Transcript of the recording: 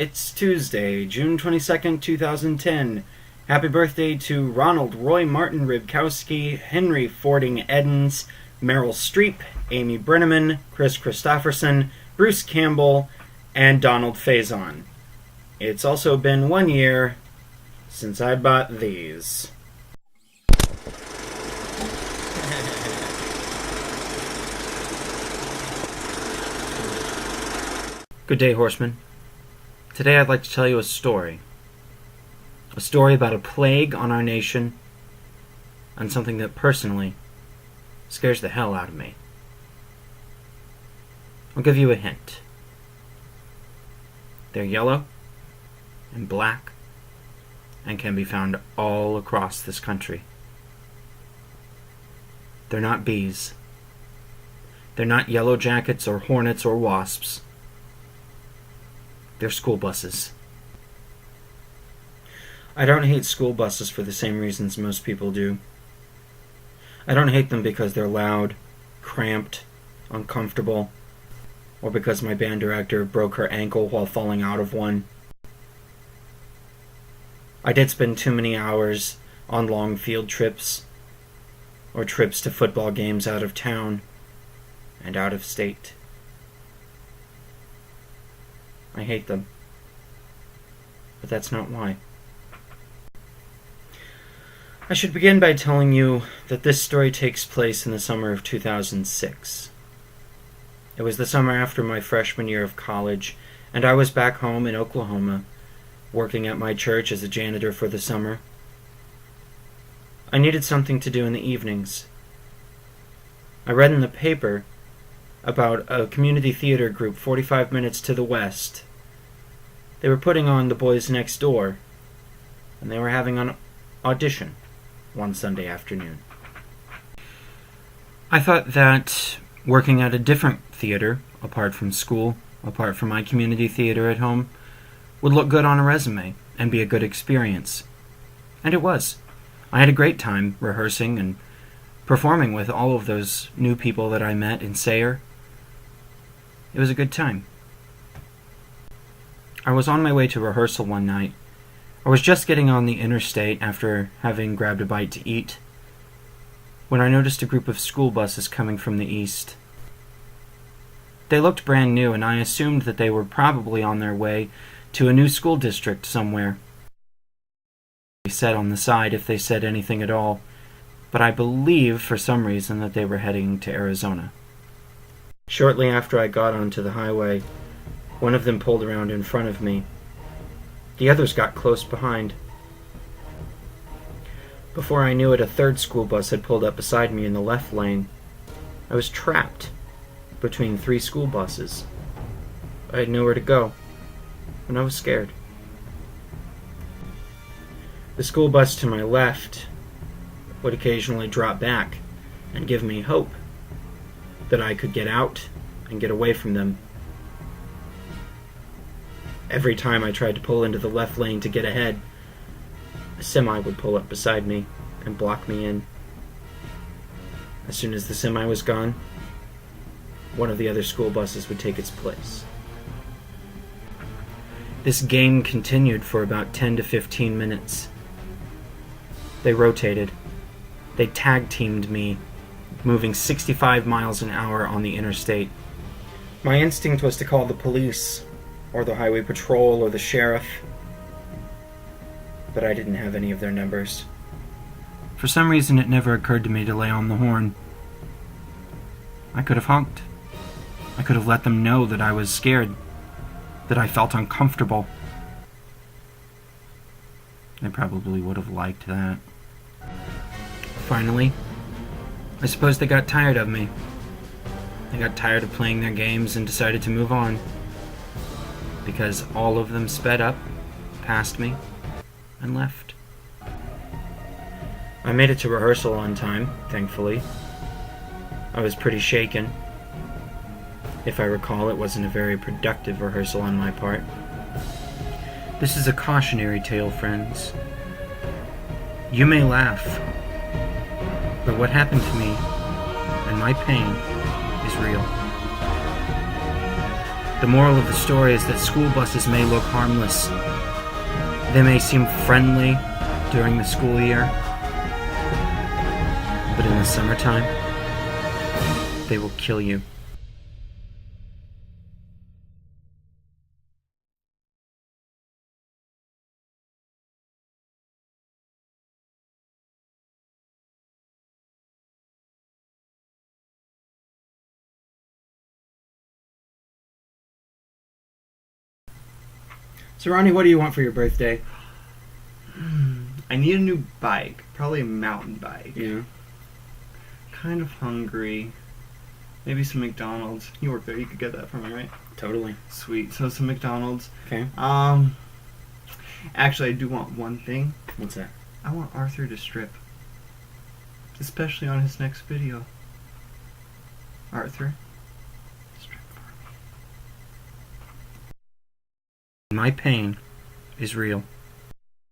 It's Tuesday, June 22nd, 2010. Happy birthday to Ronald Roy Martin Rybkowski, Henry Fording Edens, Meryl Streep, Amy Brenneman, Chris Christopherson, Bruce Campbell, and Donald Faison. It's also been 1 year since I bought these. Good day, horsemen. Today I'd like to tell you a story. A story about a plague on our nation and something that personally scares the hell out of me. I'll give you a hint. They're yellow and black and can be found all across this country. They're not bees. They're not yellow jackets or hornets or wasps. They're school buses. I don't hate school buses for the same reasons most people do. I don't hate them because they're loud, cramped, uncomfortable, or because my band director broke her ankle while falling out of one. I did spend too many hours on long field trips, or trips to football games out of town and out of state. I hate them. But that's not why. I should begin by telling you that this story takes place in the summer of 2006. It was the summer after my freshman year of college, and I was back home in Oklahoma, working at my church as a janitor for the summer. I needed something to do in the evenings. I read in the paper about a community theater group 45 minutes to the west. They were putting on The Boys Next Door, and they were having an audition one Sunday afternoon. I thought that working at a different theater, apart from school, apart from my community theater at home, would look good on a resume and be a good experience. And it was. I had a great time rehearsing and performing with all of those new people that I met in Sayre. It was a good time. I was on my way to rehearsal one night. I was just getting on the interstate after having grabbed a bite to eat when I noticed a group of school buses coming from the east. They looked brand new, and I assumed that they were probably on their way to a new school district somewhere. They said on the side if they said anything at all, but I believe for some reason that they were heading to Arizona. Shortly after I got onto the highway, one of them pulled around in front of me. The others got close behind. Before I knew it, a third school bus had pulled up beside me in the left lane. I was trapped between three school buses. I had nowhere to go, and I was scared. The school bus to my left would occasionally drop back and give me hope that I could get out and get away from them. Every time I tried to pull into the left lane to get ahead, a semi would pull up beside me and block me in. As soon as the semi was gone, one of the other school buses would take its place. This game continued for about 10 to 15 minutes. They rotated. They tag-teamed me, moving 65 miles an hour on the interstate. My instinct was to call the police, or the highway patrol, or the sheriff, but I didn't have any of their numbers. For some reason, it never occurred to me to lay on the horn. I could have honked. I could have let them know that I was scared, that I felt uncomfortable. They probably would have liked that. Finally, I suppose they got tired of me. They got tired of playing their games and decided to move on, because all of them sped up, past me, and left. I made it to rehearsal on time, thankfully. I was pretty shaken. If I recall, it wasn't a very productive rehearsal on my part. This is a cautionary tale, friends. You may laugh, but what happened to me and my pain is real. The moral of the story is that school buses may look harmless. They may seem friendly during the school year, but in the summertime, they will kill you. So, Ronnie, what do you want for your birthday? I need a new bike. Probably a mountain bike. Yeah. Kind of hungry. Maybe some McDonald's. You work there. You could get that for me, right? Totally. Sweet. So some McDonald's. Okay. Actually, I do want one thing. What's that? I want Arthur to strip. Especially on his next video. Arthur, strip for me. My pain is real.